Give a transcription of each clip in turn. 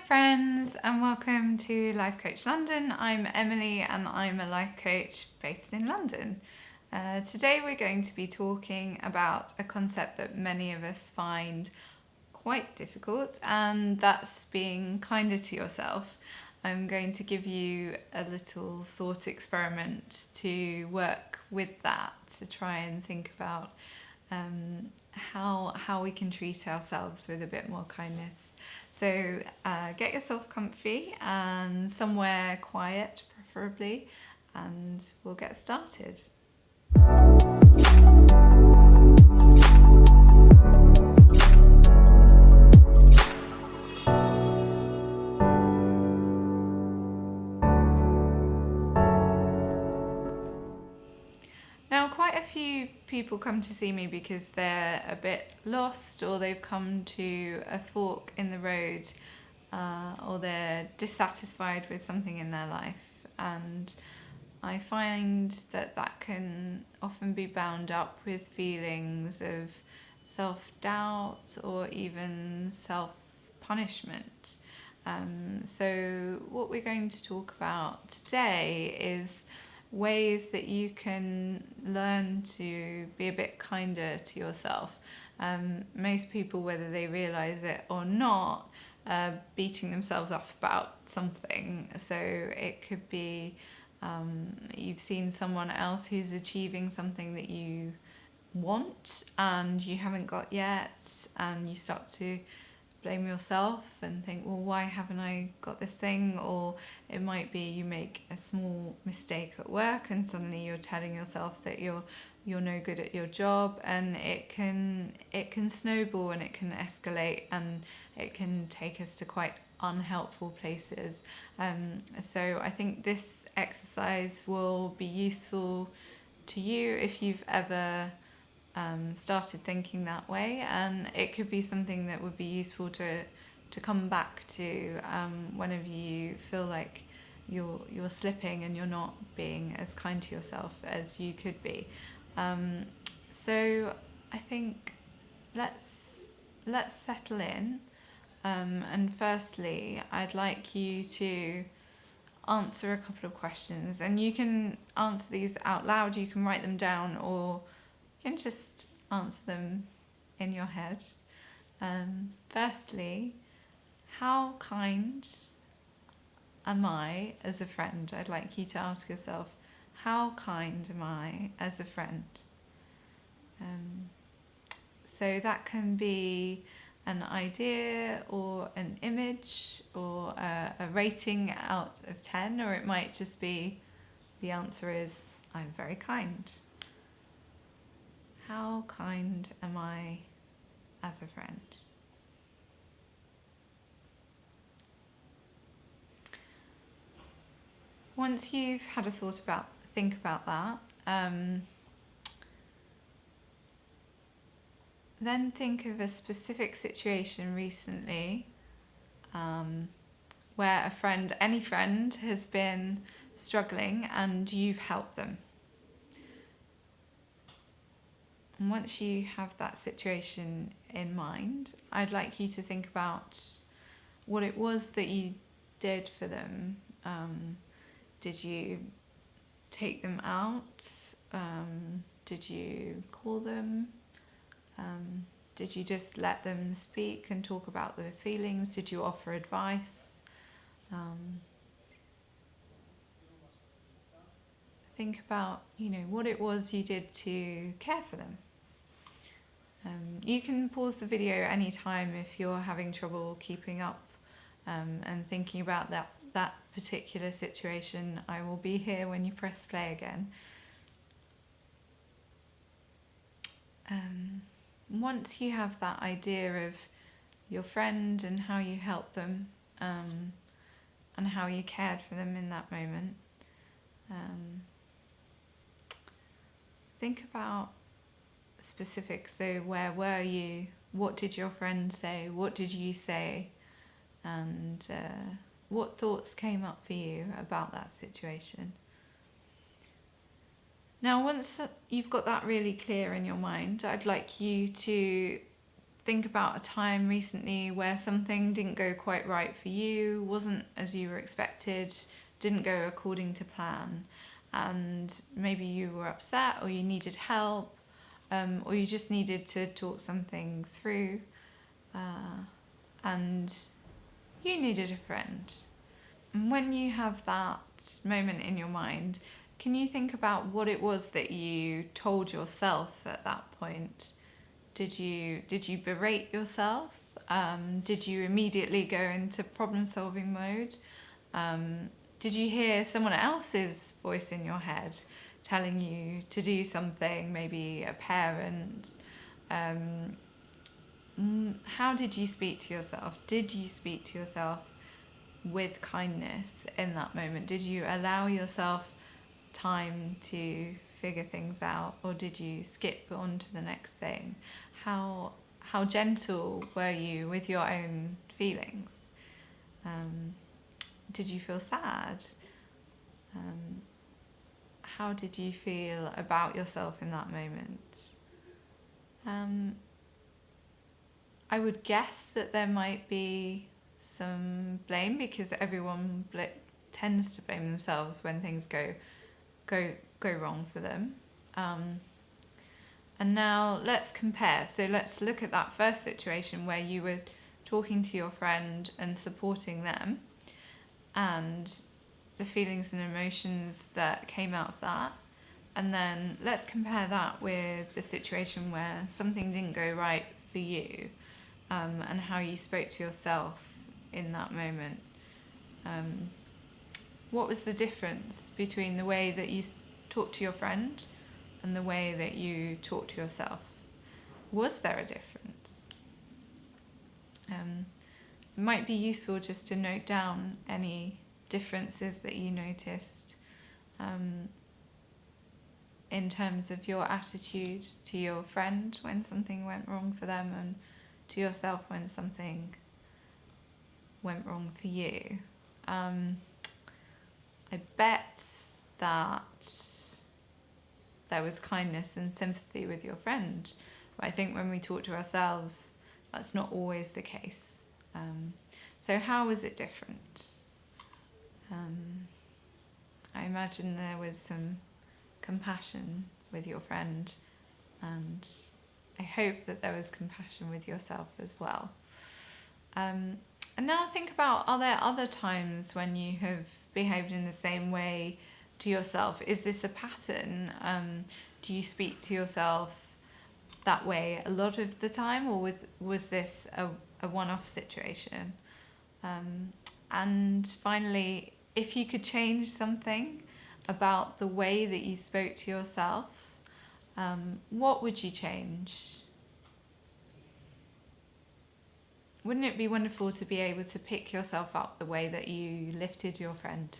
friends, and welcome to Life Coach London. I'm Emily and I'm a life coach based in London. Today we're going to be talking about a concept that many of us find quite difficult, and that's being kinder to yourself. I'm going to give you a little thought experiment to work with that, to try and think about how we can treat ourselves with a bit more kindness. So get yourself comfy and somewhere quiet preferably, and we'll get started. Now, quite a few people come to see me because they're a bit lost, or they've come to a fork in the road, or they're dissatisfied with something in their life. And I find that can often be bound up with feelings of self-doubt or even self-punishment. So what we're going to talk about today is ways that you can learn to be a bit kinder to yourself. Most people, whether they realize it or not, are beating themselves up about something. So it could be you've seen someone else who's achieving something that you want and you haven't got yet, and you start to blame yourself and think, well, why haven't I got this thing? Or it might be you make a small mistake at work and suddenly you're telling yourself that you're no good at your job, and it can snowball and it can escalate, and it can take us to quite unhelpful places. So I think this exercise will be useful to you if you've ever started thinking that way, and it could be something that would be useful to come back to whenever you feel like you're slipping and you're not being as kind to yourself as you could be. So I think let's settle in, and firstly I'd like you to answer a couple of questions, and you can answer these out loud, you can write them down, or you can just answer them in your head. Firstly, how kind am I as a friend? I'd like you to ask yourself, how kind am I as a friend? So that can be an idea or an image or a rating out of 10, or it might just be the answer is, I'm very kind. How kind am I as a friend? Once you've had a think about that, then think of a specific situation recently where any friend has been struggling and you've helped them. And once you have that situation in mind, I'd like you to think about what it was that you did for them. Did you take them out? Did you call them? Did you just let them speak and talk about their feelings? Did you offer advice? Think about, what it was you did to care for them. You can pause the video anytime if you're having trouble keeping up and thinking about that particular situation. I will be here when you press play again. Once you have that idea of your friend and how you helped them, and how you cared for them in that moment, think about specifics. So where were you? What did your friend say? What did you say? And what thoughts came up for you about that situation? Now, once you've got that really clear in your mind, I'd like you to think about a time recently where something didn't go quite right for you, wasn't as you were expected, didn't go according to plan, and maybe you were upset or you needed help, or you just needed to talk something through, and you needed a friend. And when you have that moment in your mind, can you think about what it was that you told yourself at that point? Did you berate yourself? Did you immediately go into problem-solving mode? Did you hear someone else's voice in your head telling you to do something, maybe a parent? How did you speak to yourself? Did you speak to yourself with kindness in that moment? Did you allow yourself time to figure things out, or did you skip on to the next thing? How gentle were you with your own feelings? Did you feel sad? How did you feel about yourself in that moment? I would guess that there might be some blame, because everyone tends to blame themselves when things go wrong for them. And now let's compare. So let's look at that first situation where you were talking to your friend and supporting them, and the feelings and emotions that came out of that. And then let's compare that with the situation where something didn't go right for you, and how you spoke to yourself in that moment. What was the difference between the way that you talked to your friend and the way that you talked to yourself? Was there a difference? It might be useful just to note down any differences that you noticed, in terms of your attitude to your friend when something went wrong for them, and to yourself when something went wrong for you. I bet that there was kindness and sympathy with your friend, but I think when we talk to ourselves, that's not always the case. So how was it different? I imagine there was some compassion with your friend, and I hope that there was compassion with yourself as well. And now think about, are there other times when you have behaved in the same way to yourself? Is this a pattern? Do you speak to yourself that way a lot of the time, or was this a one-off situation? And finally, if you could change something about the way that you spoke to yourself, what would you change? Wouldn't it be wonderful to be able to pick yourself up the way that you lifted your friend?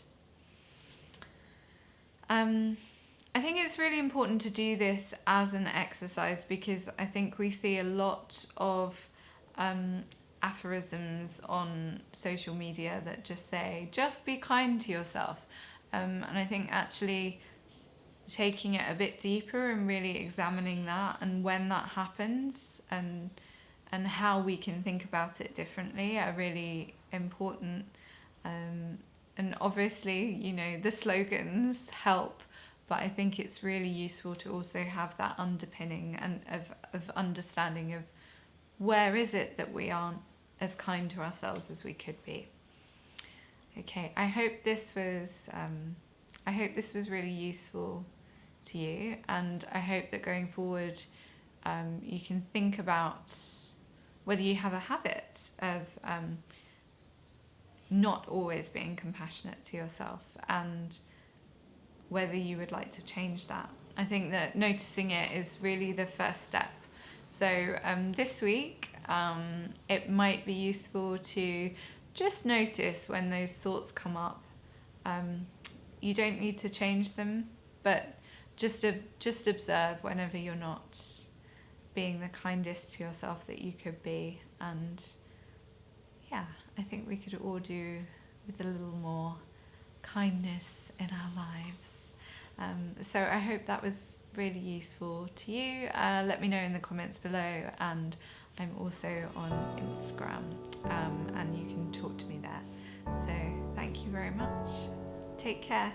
I think it's really important to do this as an exercise, because I think we see a lot of aphorisms on social media that just say, just be kind to yourself. And I think actually taking it a bit deeper and really examining that, and when that happens, and how we can think about it differently, are really important. And obviously, you know, the slogans help, but I think it's really useful to also have that underpinning and of understanding of where is it that we aren't as kind to ourselves as we could be. Okay, I hope this was really useful to you, and I hope that going forward, you can think about whether you have a habit of not always being compassionate to yourself, and whether you would like to change that. I think that noticing it is really the first step. So this week, it might be useful to just notice when those thoughts come up. You don't need to change them, but just observe whenever you're not being the kindest to yourself that you could be. And yeah, I think we could all do with a little more kindness in our lives. So I hope that was really useful to you. Let me know in the comments below, and I'm also on Instagram, and you can talk to me there. So thank you very much. Take care.